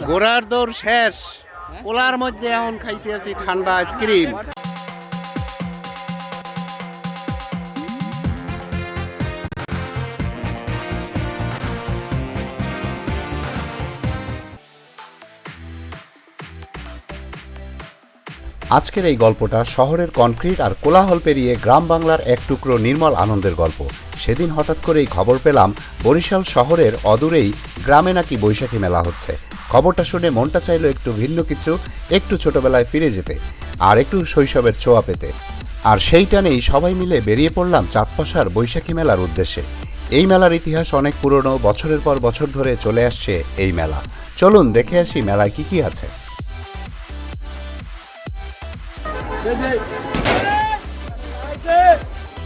ঘোড়ার দৌড় শেষ, কোলার মধ্যে এখন খাইতে আছি ঠান্ডা আইসক্রিম। আজকের এই গল্পটা শহরের কনক্রিট আর কোলাহল পেরিয়ে গ্রাম বাংলার এক টুকরো নির্মল আনন্দের গল্প। সেদিন হঠাৎ করেই খবর পেলাম বরিশাল শহরের অদূরেই গ্রামে নাকি বৈশাখী মেলা হচ্ছে। খবরটা শুনে মনটা চাইলো একটু ভিন্ন কিছু, একটু ছোটবেলায় ফিরে যেতে আর একটু শৈশবের ছোঁয়া পেতে। আর সেই টানেই সবাই মিলে বেরিয়ে পড়লাম চাঁদপাশার বৈশাখী মেলার উদ্দেশ্যে। এই মেলার ইতিহাস অনেক পুরনো, বছরের পর বছর ধরে চলে আসছে এই মেলা। চলুন দেখে আসি মেলায় কি কি আছে।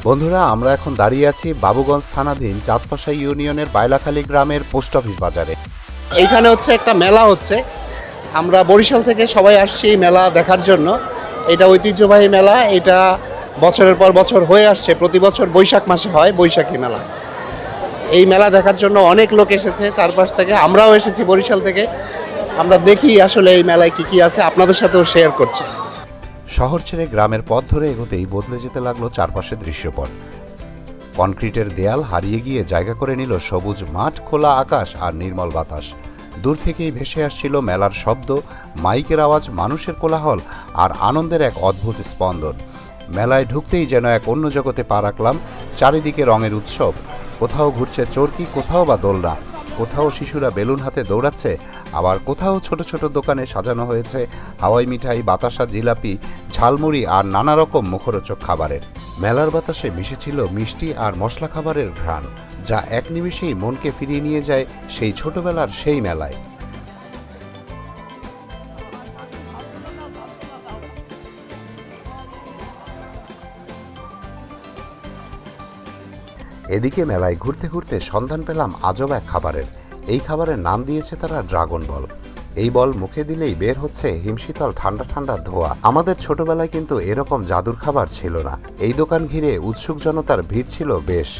বন্ধুরা, আমরা এখন দাঁড়িয়ে আছি বাবুগঞ্জ থানাধীন চাঁদপাশা ইউনিয়নের বাইলাখালী গ্রামের পোস্ট অফিস বাজারে। এইখানে হচ্ছে একটা মেলা হচ্ছে, আমরা বরিশাল থেকে সবাই আসছি এই মেলা দেখার জন্য। এটা ঐতিহ্যবাহী মেলা, এটা বছরের পর বছর হয়ে আসছে, প্রতি বছর বৈশাখ মাসে হয় বৈশাখী মেলা। এই মেলা দেখার জন্য অনেক লোক এসেছে চারপাশ থেকে, আমরাও এসেছি বরিশাল থেকে। আমরা দেখি আসলে এই মেলায় কি কি আছে, আপনাদের সাথেও শেয়ার করছি। শহর ছেড়ে গ্রামের পথ ধরে এগোতেই বদলে যেতে লাগলো চারপাশের দৃশ্যপট। কনক্রিটের দেয়াল হারিয়ে গিয়ে জায়গা করে নিল সবুজ মাঠ, খোলা আকাশ আর নির্মল বাতাস। দূর থেকেই ভেসে আসছিল মেলার শব্দ, মাইকের আওয়াজ, মানুষের কোলাহল আর আনন্দের এক অদ্ভুত স্পন্দন। মেলায় ঢুকতেই যেন এক অন্য জগতে পা রাখলাম। চারিদিকে রঙের উৎসব, কোথাও ঘুরছে চরকি, কোথাও বা দোলনা, কোথাও শিশুরা বেলুন হাতে দৌড়াচ্ছে, আবার কোথাও ছোট ছোট দোকানে সাজানো হয়েছে হাওয়াই মিঠাই, বাতাসা, জিলাপি, ঝালমুড়ি আর নানা রকম মুখরোচক খাবারের। মেলার বাতাসে মিশেছিল মিষ্টি আর মশলা খাবারের ঘ্রাণ, যা এক নিমিষেই মনকে ফিরিয়ে নিয়ে যায় সেই ছোটবেলার সেই মেলায়। এদিকে মেলায় ঘুরতে ঘুরতে সন্ধান পেলাম আজব এক খাবারের। এই খাবারের নাম দিয়েছে তারা ড্রাগন বল। এই বল মুখে দিলেই বের হচ্ছে হিমশীতল ঠান্ডা ঠান্ডা ধোঁয়া। আমাদের ছোটবেলায় কিন্তু এরকম জাদুর খাবার ছিল না। এই দোকান ঘিরে উৎসুক জনতার ভিড় ছিল বেশ।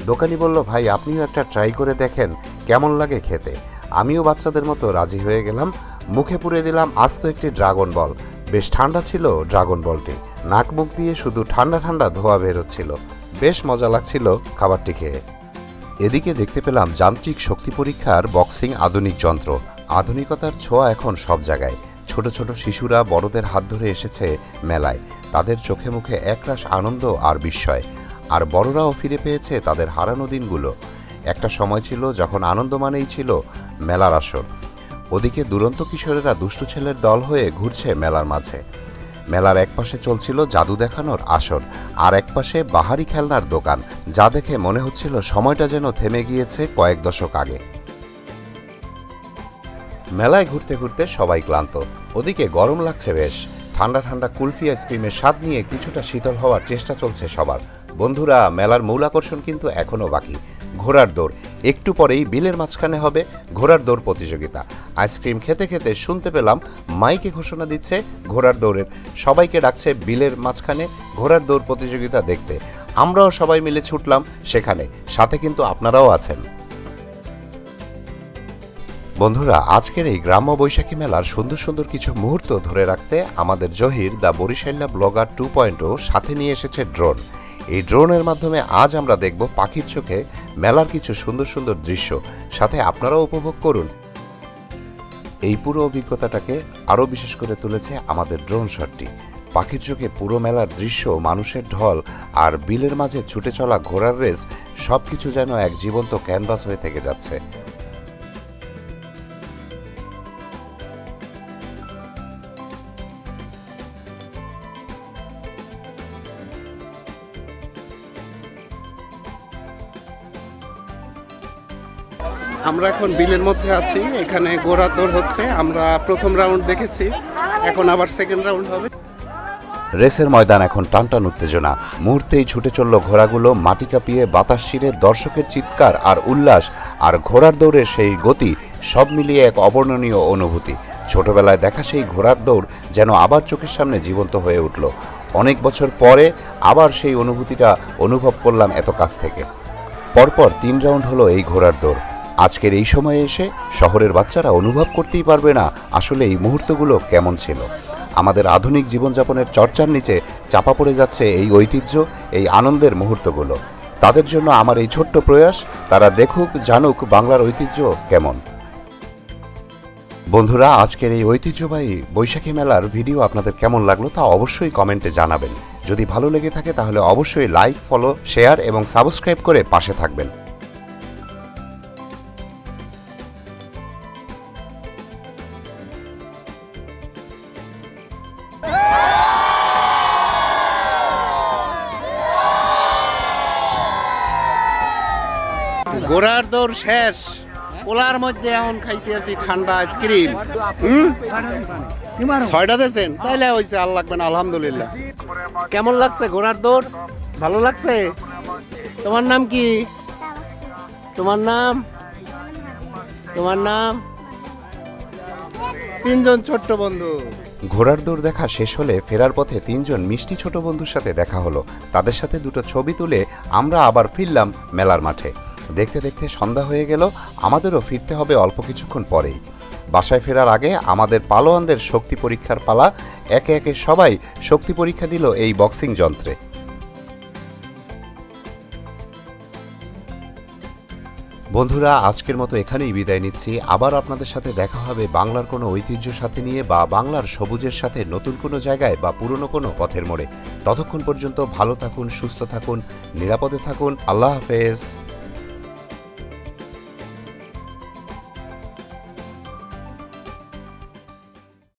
দোকানি বলল, ভাই আপনিও একটা ট্রাই করে দেখেন কেমন লাগে খেতে। আমিও বাচ্চাদের মতো রাজি হয়ে গেলাম। মুখে পুরে দিলাম আস্ত একটি ড্রাগন বল। বেশ ঠান্ডা ছিল ড্রাগন বলটি, নাক মুখ দিয়ে শুধু ঠান্ডা ঠান্ডা ধোঁয়া বেরোচ্ছিল। বেশ মজা লাগছিল খাবারটি খেয়ে। এদিকে দেখতে পেলাম যান্ত্রিক শক্তি পরীক্ষার বক্সিং আধুনিক যন্ত্র। আধুনিকতার ছোঁয়া এখন সব জায়গায়। ছোট ছোট শিশুরা বড়দের হাত ধরে এসেছে মেলায়। তাদের চোখে মুখে একরাশ আনন্দ আর বিস্ময়। আর বড়রাও ফিরে পেয়েছে তাদের হারানো দিনগুলো। একটা সময় ছিল যখন আনন্দ মানেই ছিল মেলার আসর। ওদিকে দুরন্ত কিশোরেরা দুষ্টু ছেলের দল হয়ে ঘুরছে মেলার মাঝে। মেলার একপাশে চলছিল জাদু দেখানোর আসর, আর একপাশে বাহারি খেলনার দোকান, যা দেখে মনে হচ্ছিল সময়টা যেন থেমে গিয়েছে কয়েক দশক আগে। মেলায় ঘুরতে ঘুরতে সবাই ক্লান্ত। ওদিকে গরম লাগছে বেশ। ঠান্ডা ঠান্ডা কুলফি আইসক্রিমের স্বাদ নিয়ে কিছুটা শীতল হওয়ার চেষ্টা চলছে সবার। বন্ধুরা, মেলার মূল আকর্ষণ কিন্তু এখনও বাকি। ঘোড়ার দৌড়। একটু পরেই বিলের মাঝখানে হবে ঘোড়ার দৌড় প্রতিযোগিতা। আইসক্রিম খেতে খেতে শুনতে পেলাম মাইকে ঘোষণা দিচ্ছে ঘোড়ার দৌড়ের। সবাইকে ডাকছে বিলের মাঝখানে ঘোড়ার দৌড় প্রতিযোগিতা দেখতে। আমরাও সবাই মিলে ছুটলাম সেখানে, সাথে কিন্তু আপনারাও আছেন। বন্ধুরা, আজকের এই গ্রাম্য বৈশাখী মেলার সুন্দর সুন্দর কিছু মুহূর্ত ধরে রাখতে আমাদের জহির দ্য বরিশাল্লা ব্লগার 2.0 সাথে নিয়ে এসেছে ড্রোন। এই ড্রোনের মাধ্যমে আজ আমরা দেখব পাখির চোখে মেলার কিছু সুন্দর সুন্দর দৃশ্য। সাথে আপনারাও উপভোগ করুন। এই পুরো অভিজ্ঞতাটাকে আরও বিশেষ করে তুলেছে আমাদের ড্রোন শটটি। পাখির চোখে পুরো মেলার দৃশ্য, মানুষের ঢল আর বিলের মাঝে ছুটে চলা ঘোড়ার রেস, সবকিছু যেন এক জীবন্ত ক্যানভাস হয়ে থেকে যাচ্ছে। আমরা এখন বিলের মধ্যে আছি, এখানে ঘোড়ার দৌড় হচ্ছে। আমরা প্রথম রাউন্ড দেখেছি, এখন আবার সেকেন্ড রাউন্ড হবে। রেসের ময়দান এখন টানটান উত্তেজনা। মুহূর্তেই ছুটে চলল ঘোড়াগুলো, মাটি কাঁপিয়ে বাতাস ছিঁড়ে। দর্শকের চিৎকার আর উল্লাস আর ঘোড়ার দৌড়ের সেই গতি, সব মিলিয়ে এক অবর্ণনীয় অনুভূতি। ছোটবেলায় দেখা সেই ঘোড়ার দৌড় যেন আবার চোখের সামনে জীবন্ত হয়ে উঠল। অনেক বছর পরে আবার সেই অনুভূতিটা অনুভব করলাম এত কাছ থেকে। পরপর 3 রাউন্ড হলো এই ঘোড়ার দৌড়। আজকের এই সময়ে এসে শহরের বাচ্চারা অনুভব করতেই পারবে না আসলে এই মুহূর্তগুলো কেমন ছিল। আমাদের আধুনিক জীবনযাপনের চর্চার নিচে চাপা পড়ে যাচ্ছে এই ঐতিহ্য, এই আনন্দের মুহূর্তগুলো। তাদের জন্য আমার এই ছোট্ট প্রয়াস, তারা দেখুক জানুক বাংলার ঐতিহ্য কেমন। বন্ধুরা, আজকের এই ঐতিহ্যবাহী বৈশাখী মেলার ভিডিও আপনাদের কেমন লাগলো তা অবশ্যই কমেন্টে জানাবেন। যদি ভালো লেগে থাকে তাহলে অবশ্যই লাইক, ফলো, শেয়ার এবং সাবস্ক্রাইব করে পাশে থাকবেন। ঘোড়ার দৌড় শেষ, পোলার মধ্যে এখন খাইতে আছি ঠান্ডা আইসক্রিম। 6টা দিয়েছেন, তাইলে হয়েছে, আর লাগবে না, আলহামদুলিল্লাহ। কেমন লাগছে ঘোড়ার দৌড়? ভালো লাগছে? তোমার নাম কি? তোমার নাম? তোমার নাম? 3জন ছোট্ট বন্ধু। ঘোড়ার দৌড় দেখা শেষ হলে ফেরার পথে 3জন মিষ্টি ছোট বন্ধুর সাথে দেখা হলো। তাদের সাথে দুটো ছবি তুলে আমরা আবার ফিরলাম মেলার মাঠে। দেখতে দেখতে সন্ধ্যা হয়ে গেল, আমাদেরও ফিরতে হবে অল্প কিছুক্ষণ পরেই। বাসায় ফেরার আগে আমাদের পালোয়ানদের শক্তি পরীক্ষার পালা। একে একে সবাই শক্তি পরীক্ষা দিল এই বক্সিং যন্ত্রে। বন্ধুরা, আজকের মতো এখানেই বিদায় নিচ্ছি। আবার আপনাদের সাথে দেখা হবে বাংলার কোনো ঐতিহ্য সাথে নিয়ে, বা বাংলার সবুজের সাথে নতুন কোনো জায়গায় বা পুরনো কোনো পথের মোড়ে। ততক্ষণ পর্যন্ত ভালো থাকুন, সুস্থ থাকুন, নিরাপদে থাকুন। আল্লাহ হাফেজ।